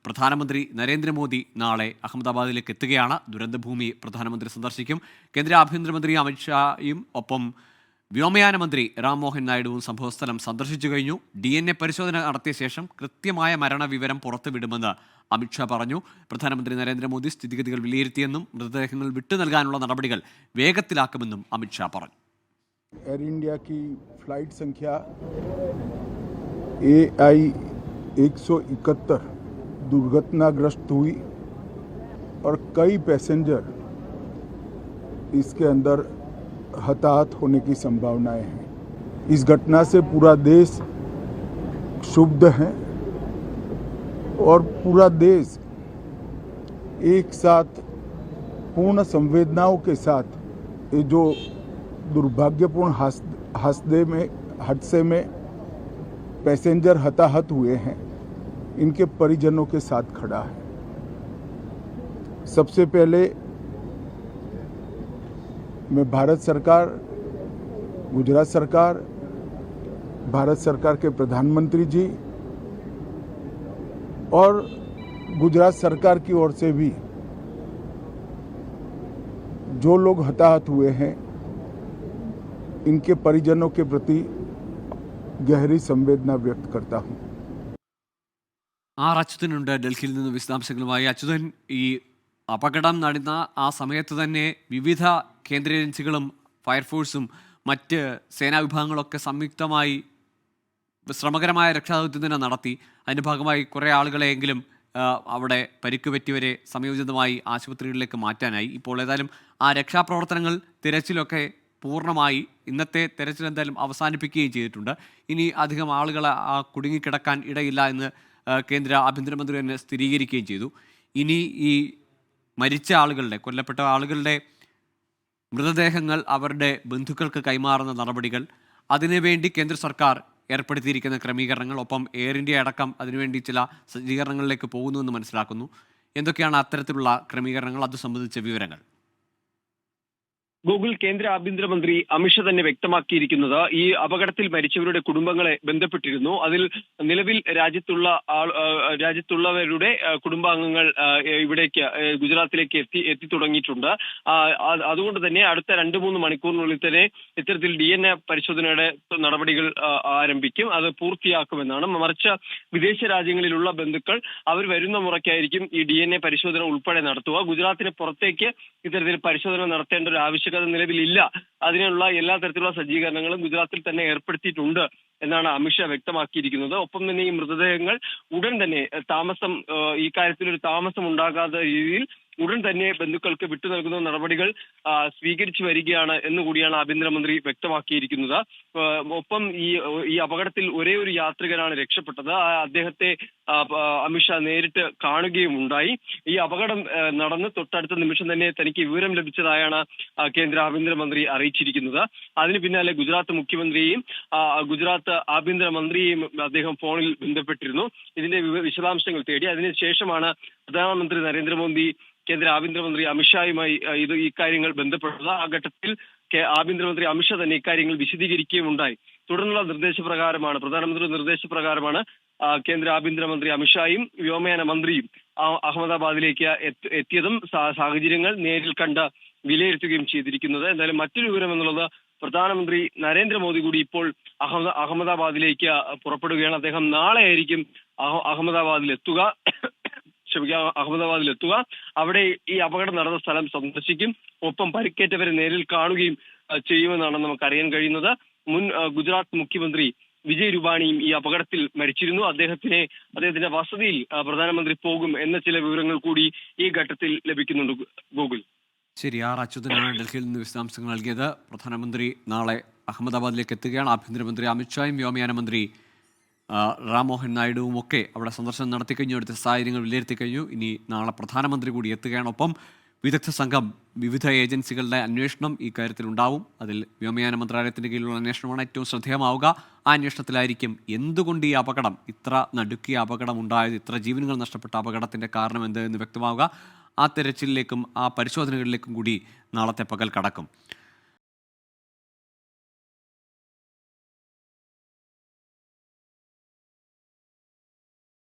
പ്രധാനമന്ത്രി നരേന്ദ്രമോദി നാളെ അഹമ്മദാബാദിലേക്ക് എത്തുകയാണ്. ദുരന്തഭൂമി പ്രധാനമന്ത്രി സന്ദർശിക്കും. കേന്ദ്ര ആഭ്യന്തരമന്ത്രി അമിത്ഷായും ഒപ്പം വ്യോമയാന മന്ത്രി രാംമോഹൻ നായിഡുവും സംഭവസ്ഥലം സന്ദർശിച്ചു കഴിഞ്ഞു. DNA പരിശോധന നടത്തിയ ശേഷം കൃത്യമായ മരണവിവരം പുറത്തുവിടുമെന്ന് അമിത്ഷാ പറഞ്ഞു. പ്രധാനമന്ത്രി നരേന്ദ്രമോദി സ്ഥിതിഗതികൾ വിലയിരുത്തിയെന്നും മൃതദേഹങ്ങൾ വിട്ടു നൽകാനുള്ള നടപടികൾ വേഗത്തിലാക്കുമെന്നും അമിത്ഷാ പറഞ്ഞു. एयर इंडिया की फ्लाइट संख्या AI 171 दुर्घटनाग्रस्त हुई और कई पैसेंजर इसके अंदर हताहत होने की संभावनाएं हैं। इस घटना से पूरा देश क्षुब्ध है और पूरा देश एक साथ पूर्ण संवेदनाओं के साथ ये जो दुर्भाग्यपूर्ण हादसे में पैसेंजर हताहत हुए हैं इनके परिजनों के साथ खड़ा है। सबसे पहले मैं भारत सरकार, गुजरात सरकार, भारत सरकार के प्रधानमंत्री जी और गुजरात सरकार की ओर से भी जो लोग हताहत हुए हैं इनके परिजनों के प्रति गहरी संवेदना व्यक्त करता हूं। അച്യുതനുണ്ട് ഡൽഹിയിൽ നിന്ന് വിശദാംശങ്ങളുമായി. അച്യുതൻ, ഈ അപകടം നടന്ന ആ സമയത്ത് തന്നെ വിവിധ കേന്ദ്ര ഏജൻസികളും ഫയർഫോഴ്സും മറ്റ് സേനാ വിഭാഗങ്ങളൊക്കെ സംയുക്തമായി ശ്രമകരമായ രക്ഷാദൗത്യം തന്നെ നടത്തി. അതിൻ്റെ ഭാഗമായി കുറേ ആളുകളെയെങ്കിലും അവിടെ പരിക്ക് പറ്റിയവരെ സംയോജിതമായി ആശുപത്രികളിലേക്ക് മാറ്റാനായി. ഇപ്പോൾ ഏതായാലും ആ രക്ഷാപ്രവർത്തനങ്ങൾ, തിരച്ചിലൊക്കെ പൂർണ്ണമായി ഇന്നത്തെ തെരച്ചിൽ എന്തായാലും അവസാനിപ്പിക്കുകയും ചെയ്തിട്ടുണ്ട്. ഇനി അധികം ആളുകൾ കുടുങ്ങിക്കിടക്കാൻ ഇടയില്ല എന്ന് കേന്ദ്ര ആഭ്യന്തരമന്ത്രി തന്നെ സ്ഥിരീകരിക്കുകയും ചെയ്തു. ഇനി ഈ മരിച്ച ആളുകളുടെ, കൊല്ലപ്പെട്ട ആളുകളുടെ മൃതദേഹങ്ങൾ അവരുടെ ബന്ധുക്കൾക്ക് കൈമാറുന്ന നടപടികൾ, അതിനുവേണ്ടി കേന്ദ്ര സർക്കാർ ഏർപ്പെടുത്തിയിരിക്കുന്ന ക്രമീകരണങ്ങൾ, ഒപ്പം എയർ ഇന്ത്യ അടക്കം അതിനുവേണ്ടി ചില സജ്ജീകരണങ്ങളിലേക്ക് പോകുന്നുവെന്ന് മനസ്സിലാക്കുന്നു. എന്തൊക്കെയാണ് അത്തരത്തിലുള്ള ക്രമീകരണങ്ങൾ, അത് സംബന്ധിച്ച വിവരങ്ങൾ? ഗൂഗിൾ കേന്ദ്ര ആഭ്യന്തരമന്ത്രി അമിത്ഷാ തന്നെ വ്യക്തമാക്കിയിരിക്കുന്നത് ഈ അപകടത്തിൽ മരിച്ചവരുടെ കുടുംബങ്ങളെ ബന്ധപ്പെട്ടിരുന്നു. അതിൽ നിലവിൽ രാജ്യത്തുള്ളവരുടെ കുടുംബാംഗങ്ങൾ ഇവിടേക്ക് ഗുജറാത്തിലേക്ക് എത്തി തുടങ്ങിയിട്ടുണ്ട്. അതുകൊണ്ട് തന്നെ അടുത്ത 2-3 മണിക്കൂറിനുള്ളിൽ തന്നെ ഇത്തരത്തിൽ DNA പരിശോധനയുടെ നടപടികൾ ആരംഭിക്കും. അത് പൂർത്തിയാക്കുമെന്നാണ്. മറിച്ച് വിദേശ രാജ്യങ്ങളിലുള്ള ബന്ധുക്കൾ അവർ വരുന്ന മുറയ്ക്കായിരിക്കും ഈ DNA പരിശോധന ഉൾപ്പെടെ നടത്തുക. ഗുജറാത്തിന് പുറത്തേക്ക് ഇത്തരത്തിൽ പരിശോധന നടത്തേണ്ട ഒരു ആവശ്യകത നിലവിലില്ല. അതിനുള്ള എല്ലാ തരത്തിലുള്ള സജ്ജീകരണങ്ങളും ഗുജറാത്തിൽ തന്നെ ഏർപ്പെടുത്തിയിട്ടുണ്ട് എന്നാണ് അമിത്ഷാ വ്യക്തമാക്കിയിരിക്കുന്നത്. ഒപ്പം തന്നെ ഈ മൃതദേഹങ്ങൾ ഉടൻ തന്നെ ഈ കാര്യത്തിൽ ഒരു താമസം ഉണ്ടാകാത്ത രീതിയിൽ ഉടൻ തന്നെ ബന്ധുക്കൾക്ക് വിട്ടു നൽകുന്ന നടപടികൾ സ്വീകരിച്ചു വരികയാണ് എന്നുകൂടിയാണ് ആഭ്യന്തരമന്ത്രി വ്യക്തമാക്കിയിരിക്കുന്നത്. ഒപ്പം ഈ അപകടത്തിൽ ഒരേ ഒരു യാത്രികനാണ് രക്ഷപ്പെട്ടത്. അദ്ദേഹത്തെ അമിത്ഷാ നേരിട്ട് കാണുകയും ഉണ്ടായി. ഈ അപകടം നടന്ന് തൊട്ടടുത്ത നിമിഷം തന്നെ തനിക്ക് വിവരം ലഭിച്ചതായാണ് കേന്ദ്ര ആഭ്യന്തരമന്ത്രി അറിയിച്ചിരിക്കുന്നത്. അതിന് പിന്നാലെ ഗുജറാത്ത് മുഖ്യമന്ത്രിയെയും ഗുജറാത്ത് ആഭ്യന്തരമന്ത്രിയെയും അദ്ദേഹം ഫോണിൽ ബന്ധപ്പെട്ടിരുന്നു. ഇതിന്റെ വിശദാംശങ്ങൾ തേടി. അതിനുശേഷമാണ് പ്രധാനമന്ത്രി നരേന്ദ്രമോദി കേന്ദ്ര ആഭ്യന്തരമന്ത്രി അമിത്ഷായുമായി ഇക്കാര്യങ്ങൾ ബന്ധപ്പെട്ടത്. ആ ഘട്ടത്തിൽ ആഭ്യന്തരമന്ത്രി അമിത്ഷാ തന്നെ ഇക്കാര്യങ്ങൾ വിശദീകരിക്കുകയും ഉണ്ടായി. തുടർന്നുള്ള പ്രധാനമന്ത്രി നിർദ്ദേശപ്രകാരമാണ് കേന്ദ്ര ആഭ്യന്തരമന്ത്രി അമിത്ഷായും വ്യോമയാന മന്ത്രിയും അഹമ്മദാബാദിലേക്ക് എത്തിയതും സാഹചര്യങ്ങൾ നേരിൽ കണ്ട് വിലയിരുത്തുകയും ചെയ്തിരിക്കുന്നത്. എന്തായാലും മറ്റൊരു വിവരം എന്നുള്ളത്, പ്രധാനമന്ത്രി നരേന്ദ്രമോദി കൂടി ഇപ്പോൾ അഹമ്മദാബാദിലേക്ക് പുറപ്പെടുകയാണ്. അദ്ദേഹം നാളെ ആയിരിക്കും അഹമ്മദാബാദിൽ എത്തുക. അവിടെ ഈ അപകടം നടന്ന സ്ഥലം സന്ദർശിക്കും. ഒപ്പം പരിക്കേറ്റവരെ നേരിൽ കാണുകയും ചെയ്യുമെന്നാണ് നമുക്കറിയാൻ കഴിയുന്നത്. മുൻ ഗുജറാത്ത് മുഖ്യമന്ത്രി വിജയ് രൂപാണിയും ഈ അപകടത്തിൽ മരിച്ചിരുന്നു. അദ്ദേഹത്തിന്റെ വസതിയിൽ പ്രധാനമന്ത്രി പോകും എന്ന ചില വിവരങ്ങൾ കൂടി ഈ ഘട്ടത്തിൽ ലഭിക്കുന്നുണ്ട്. ഗൂഗിൾ. ശരി, അച്യുതനാണ് ഡൽഹിയിൽ നിന്ന് വിശദാംശങ്ങൾ നൽകിയത്. പ്രധാനമന്ത്രി നാളെ അഹമ്മദാബാദിലേക്ക് എത്തുകയാണ്. ആഭ്യന്തരമന്ത്രി അമിത്ഷായും വ്യോമയാന മന്ത്രി രാംമോഹൻ നായിഡുവും ഒക്കെ അവിടെ സന്ദർശനം നടത്തിക്കഴിഞ്ഞു. അടുത്ത സാഹചര്യങ്ങൾ വിലയിരുത്തി കഴിഞ്ഞു. ഇനി നാളെ പ്രധാനമന്ത്രി കൂടി എത്തുകയാണ്. ഒപ്പം വിദഗ്ധ സംഘം, വിവിധ ഏജൻസികളുടെ അന്വേഷണം ഈ കാര്യത്തിൽ ഉണ്ടാവും. അതിൽ വ്യോമയാന മന്ത്രാലയത്തിൻ്റെ കീഴിലുള്ള അന്വേഷണമാണ് ഏറ്റവും ശ്രദ്ധേയമാവുക. ആ അന്വേഷണത്തിലായിരിക്കും എന്തുകൊണ്ട് ഈ അപകടം, ഇത്ര നടുക്കിയ അപകടം ഉണ്ടായത്, ഇത്ര ജീവനുകൾ നഷ്ടപ്പെട്ട അപകടത്തിൻ്റെ കാരണം എന്ത് എന്ന് വ്യക്തമാവുക. ആ തെരച്ചിലിലേക്കും ആ പരിശോധനകളിലേക്കും കൂടി നാളത്തെ പകൽ കടക്കും.